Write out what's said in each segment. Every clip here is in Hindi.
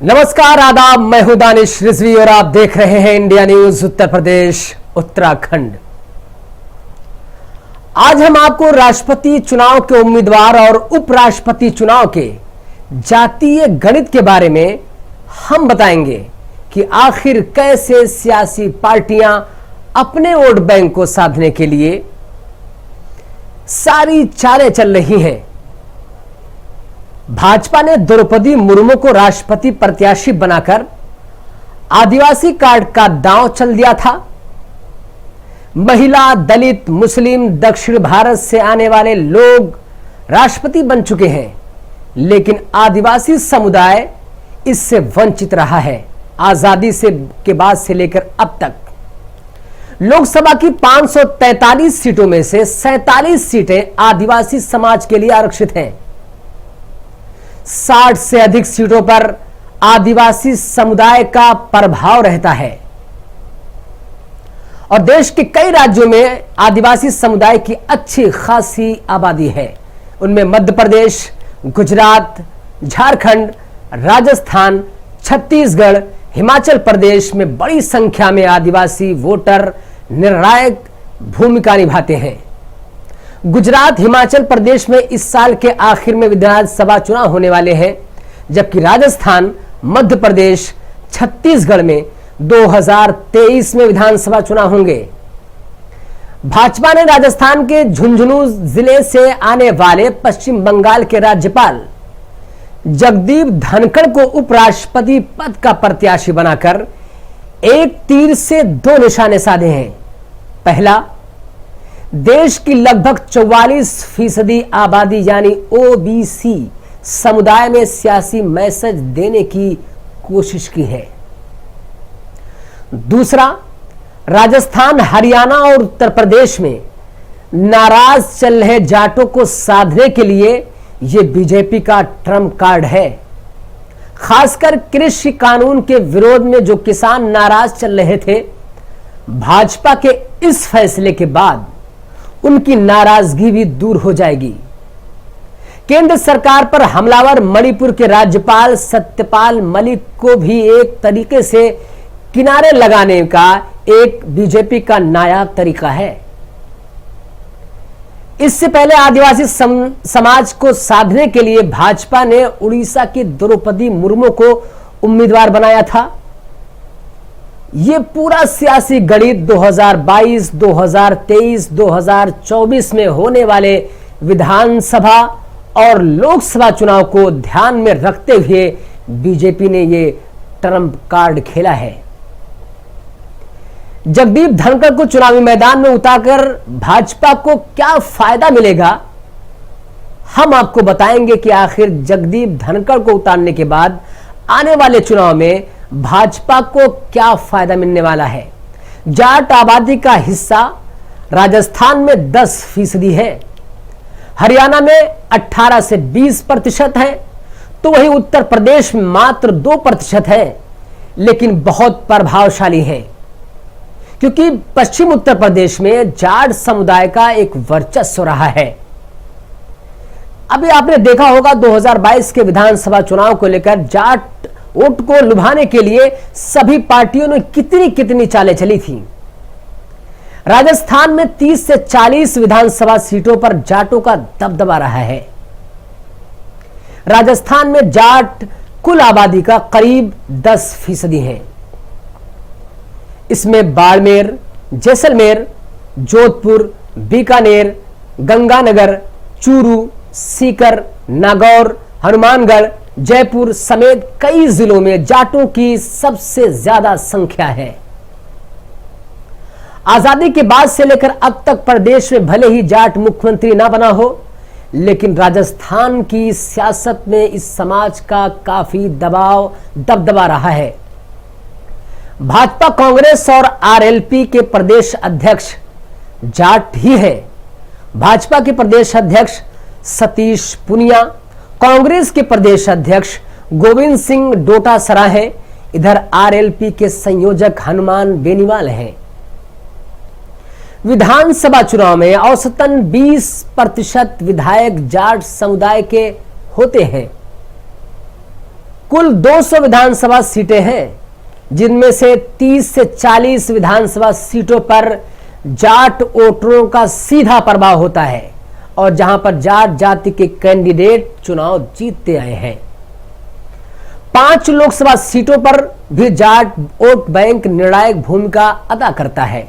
नमस्कार, आदाब। मैं हूं दानिश रिजवी और आप देख रहे हैं इंडिया न्यूज उत्तर प्रदेश उत्तराखंड। आज हम आपको राष्ट्रपति चुनाव के उम्मीदवार और उपराष्ट्रपति चुनाव के जातीय गणित के बारे में हम बताएंगे कि आखिर कैसे सियासी पार्टियां अपने वोट बैंक को साधने के लिए सारी चालें चल रही हैं। भाजपा ने द्रौपदी मुर्मू को राष्ट्रपति प्रत्याशी बनाकर आदिवासी कार्ड का दांव चल दिया था। महिला, दलित, मुस्लिम, दक्षिण भारत से आने वाले लोग राष्ट्रपति बन चुके हैं, लेकिन आदिवासी समुदाय इससे वंचित रहा है। आजादी से के बाद से लेकर अब तक लोकसभा की 543 सीटों में से 47 सीटें आदिवासी समाज के लिए आरक्षित हैं। 60 से अधिक सीटों पर आदिवासी समुदाय का प्रभाव रहता है और देश के कई राज्यों में आदिवासी समुदाय की अच्छी खासी आबादी है। उनमें मध्य प्रदेश, गुजरात, झारखंड, राजस्थान, छत्तीसगढ़, हिमाचल प्रदेश में बड़ी संख्या में आदिवासी वोटर निर्णायक भूमिका निभाते हैं। गुजरात, हिमाचल प्रदेश में इस साल के आखिर में विधानसभा चुनाव होने वाले हैं, जबकि राजस्थान, मध्य प्रदेश, छत्तीसगढ़ में 2023 में विधानसभा चुनाव होंगे। भाजपा ने राजस्थान के झुंझुनू जिले से आने वाले पश्चिम बंगाल के राज्यपाल जगदीप धनखड़ को उपराष्ट्रपति पद का प्रत्याशी बनाकर एक तीर से दो निशाने साधे हैं। पहला, देश की लगभग 44% आबादी यानी ओबीसी समुदाय में सियासी मैसेज देने की कोशिश की है। दूसरा, राजस्थान, हरियाणा और उत्तर प्रदेश में नाराज चल रहे जाटों को साधने के लिए यह बीजेपी का ट्रम्प कार्ड है। खासकर कृषि कानून के विरोध में जो किसान नाराज चल रहे थे, भाजपा के इस फैसले के बाद उनकी नाराजगी भी दूर हो जाएगी। केंद्र सरकार पर हमलावर मणिपुर के राज्यपाल सत्यपाल मलिक को भी एक तरीके से किनारे लगाने का एक बीजेपी का नायाब तरीका है। इससे पहले आदिवासी समाज को साधने के लिए भाजपा ने उड़ीसा की द्रौपदी मुर्मू को उम्मीदवार बनाया था। यह पूरा सियासी गणित 2022, 2023, 2024 में होने वाले विधानसभा और लोकसभा चुनाव को ध्यान में रखते हुए बीजेपी ने यह ट्रम्प कार्ड खेला है। जगदीप धनखड़ को चुनावी मैदान में उतारकर भाजपा को क्या फायदा मिलेगा, हम आपको बताएंगे कि आखिर जगदीप धनखड़ को उतारने के बाद आने वाले चुनाव में भाजपा को क्या फायदा मिलने वाला है। जाट आबादी का हिस्सा राजस्थान में 10% है, हरियाणा में 18 से 20% है, तो वहीं उत्तर प्रदेश में मात्र 2% है, लेकिन बहुत प्रभावशाली है क्योंकि पश्चिम उत्तर प्रदेश में जाट समुदाय का एक वर्चस्व रहा है। अभी आपने देखा होगा 2022 के विधानसभा चुनाव को लेकर जाट वोट को लुभाने के लिए सभी पार्टियों ने कितनी चालें चली थी। राजस्थान में 30 से 40 विधानसभा सीटों पर जाटों का दबदबा रहा है। राजस्थान में जाट कुल आबादी का करीब 10% है। इसमें बाड़मेर, जैसलमेर, जोधपुर, बीकानेर, गंगानगर, चूरू, सीकर, नागौर, हनुमानगढ़, जयपुर समेत कई जिलों में जाटों की सबसे ज्यादा संख्या है। आजादी के बाद से लेकर अब तक प्रदेश में भले ही जाट मुख्यमंत्री ना बना हो, लेकिन राजस्थान की सियासत में इस समाज का काफी दबदबा रहा है। भाजपा, कांग्रेस और आरएलपी के प्रदेश अध्यक्ष जाट ही है। भाजपा के प्रदेश अध्यक्ष सतीश पुनिया, कांग्रेस के प्रदेश अध्यक्ष गोविंद सिंह डोटासरा हैं। इधर आरएलपी के संयोजक हनुमान बेनीवाल हैं। विधानसभा चुनाव में औसतन 20% विधायक जाट समुदाय के होते हैं। कुल 200 विधानसभा सीटें हैं, जिनमें से 30 से 40 विधानसभा सीटों पर जाट वोटरों का सीधा प्रभाव होता है और जहां पर जाट जाति के कैंडिडेट चुनाव जीतते आए हैं। 5 लोकसभा सीटों पर भी जाट वोट बैंक निर्णायक भूमिका अदा करता है।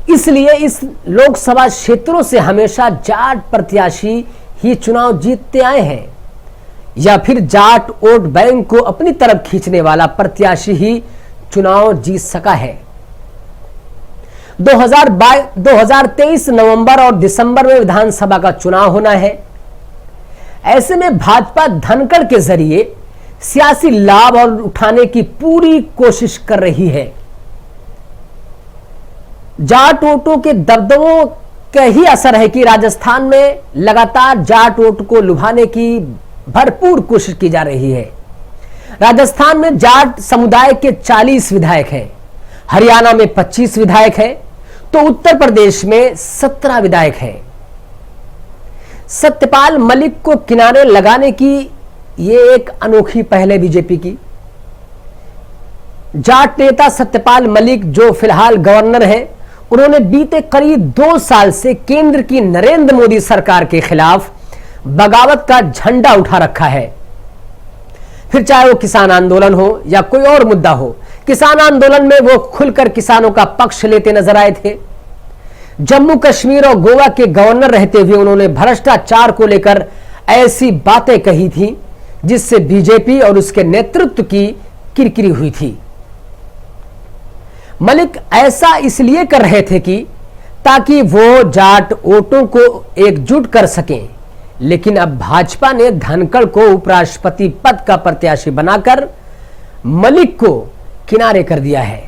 इसलिए इस लोकसभा क्षेत्रों से हमेशा जाट प्रत्याशी ही चुनाव जीतते आए हैं या फिर जाट वोट बैंक को अपनी तरफ खींचने वाला प्रत्याशी ही चुनाव जीत सका है। 2023 नवंबर और दिसंबर में विधानसभा का चुनाव होना है। ऐसे में भाजपा धनखड़ के जरिए सियासी लाभ और उठाने की पूरी कोशिश कर रही है। जाट वोटों के दबदबों का ही असर है कि राजस्थान में लगातार जाट वोट को लुभाने की भरपूर कोशिश की जा रही है। राजस्थान में जाट समुदाय के 40 विधायक हैं, हरियाणा में 25 विधायक हैं, तो उत्तर प्रदेश में 17 विधायक हैं। सत्यपाल मलिक को किनारे लगाने की यह एक अनोखी पहल है बीजेपी की। जाट नेता सत्यपाल मलिक, जो फिलहाल गवर्नर हैं, उन्होंने बीते करीब 2 साल से केंद्र की नरेंद्र मोदी सरकार के खिलाफ बगावत का झंडा उठा रखा है। फिर चाहे वो किसान आंदोलन हो या कोई और मुद्दा हो, किसान आंदोलन में वो खुलकर किसानों का पक्ष लेते नजर आए थे। जम्मू कश्मीर और गोवा के गवर्नर रहते हुए उन्होंने भ्रष्टाचार को लेकर ऐसी बातें कही थी जिससे बीजेपी और उसके नेतृत्व की किरकिरी हुई थी। मलिक ऐसा इसलिए कर रहे थे कि ताकि वो जाट वोटों को एकजुट कर सकें, लेकिन अब भाजपा ने धनखड़ को उपराष्ट्रपति पद का प्रत्याशी बनाकर मलिक को किनारे कर दिया है।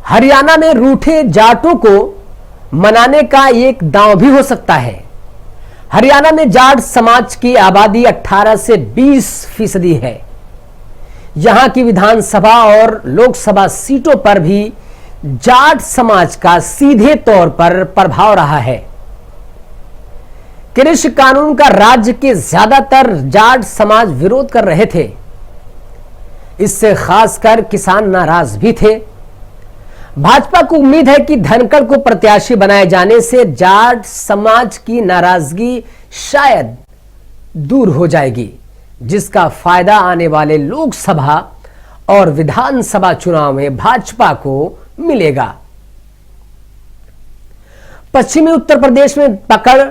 हरियाणा में रूठे जाटों को मनाने का एक दांव भी हो सकता है। हरियाणा में जाट समाज की आबादी 18 से 20% है। यहां की विधानसभा और लोकसभा सीटों पर भी जाट समाज का सीधे तौर पर प्रभाव रहा है। कृषि कानून का राज्य के ज्यादातर जाट समाज विरोध कर रहे थे। इससे खासकर किसान नाराज भी थे। भाजपा को उम्मीद है कि धनखड़ को प्रत्याशी बनाए जाने से जाट समाज की नाराजगी शायद दूर हो जाएगी, जिसका फायदा आने वाले लोकसभा और विधानसभा चुनाव में भाजपा को मिलेगा। पश्चिमी उत्तर प्रदेश में पकड़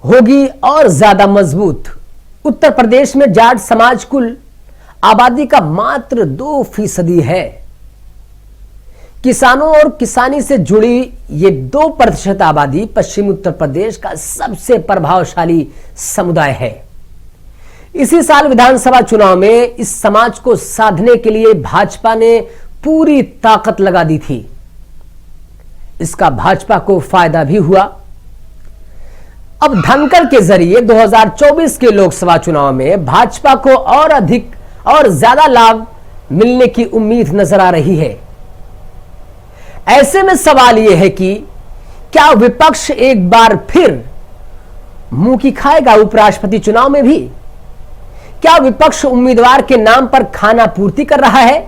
होगी और ज्यादा मजबूत। उत्तर प्रदेश में जाट समाज कुल आबादी का मात्र 2% है। किसानों और किसानी से जुड़ी ये 2% आबादी पश्चिमी उत्तर प्रदेश का सबसे प्रभावशाली समुदाय है। इसी साल विधानसभा चुनाव में इस समाज को साधने के लिए भाजपा ने पूरी ताकत लगा दी थी। इसका भाजपा को फायदा भी हुआ। अब धनखड़ के जरिए 2024 के लोकसभा चुनाव में भाजपा को और अधिक और ज्यादा लाभ मिलने की उम्मीद नजर आ रही है। ऐसे में सवाल यह है कि क्या विपक्ष एक बार फिर मुंह की खाएगा उपराष्ट्रपति चुनाव में भी? क्या विपक्ष उम्मीदवार के नाम पर खाना पूर्ति कर रहा है?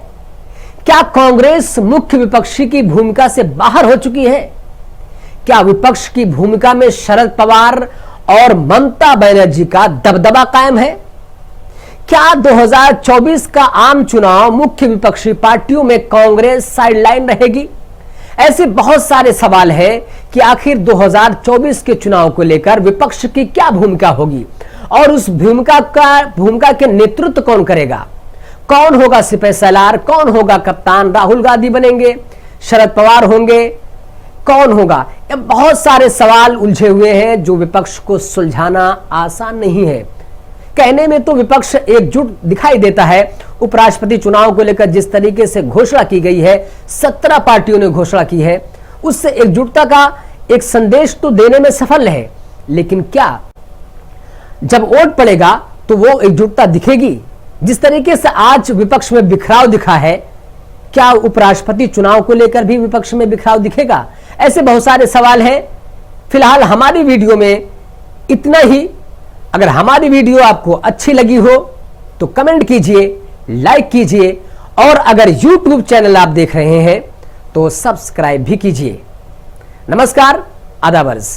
क्या कांग्रेस मुख्य विपक्षी की भूमिका से बाहर हो चुकी है? क्या विपक्ष की भूमिका में शरद पवार और ममता बनर्जी का दबदबा कायम है? क्या 2024 का आम चुनाव मुख्य विपक्षी पार्टियों में कांग्रेस साइडलाइन रहेगी? ऐसे बहुत सारे सवाल हैं कि आखिर 2024 के चुनाव को लेकर विपक्ष की क्या भूमिका होगी और उस भूमिका के नेतृत्व कौन करेगा? कौन होगा सिपह सलार? कौन होगा कप्तान? राहुल गांधी बनेंगे? शरद पवार होंगे? कौन होगा? ये बहुत सारे सवाल उलझे हुए हैं जो विपक्ष को सुलझाना आसान नहीं है। कहने में तो विपक्ष एकजुट दिखाई देता है। उपराष्ट्रपति चुनाव को लेकर जिस तरीके से घोषणा की गई है, 17 पार्टियों ने घोषणा की है, उससे एकजुटता का एक संदेश तो देने में सफल है, लेकिन क्या जब वोट पड़ेगा तो वो एकजुटता दिखेगी? जिस तरीके से आज विपक्ष में बिखराव दिखा है, क्या उपराष्ट्रपति चुनाव को लेकर भी विपक्ष में बिखराव दिखेगा? ऐसे बहुत सारे सवाल हैं। फिलहाल हमारी वीडियो में इतना ही। अगर हमारी वीडियो आपको अच्छी लगी हो तो कमेंट कीजिए, लाइक कीजिए और अगर YouTube चैनल आप देख रहे हैं तो सब्सक्राइब भी कीजिए। नमस्कार, आदाब अर्ज़।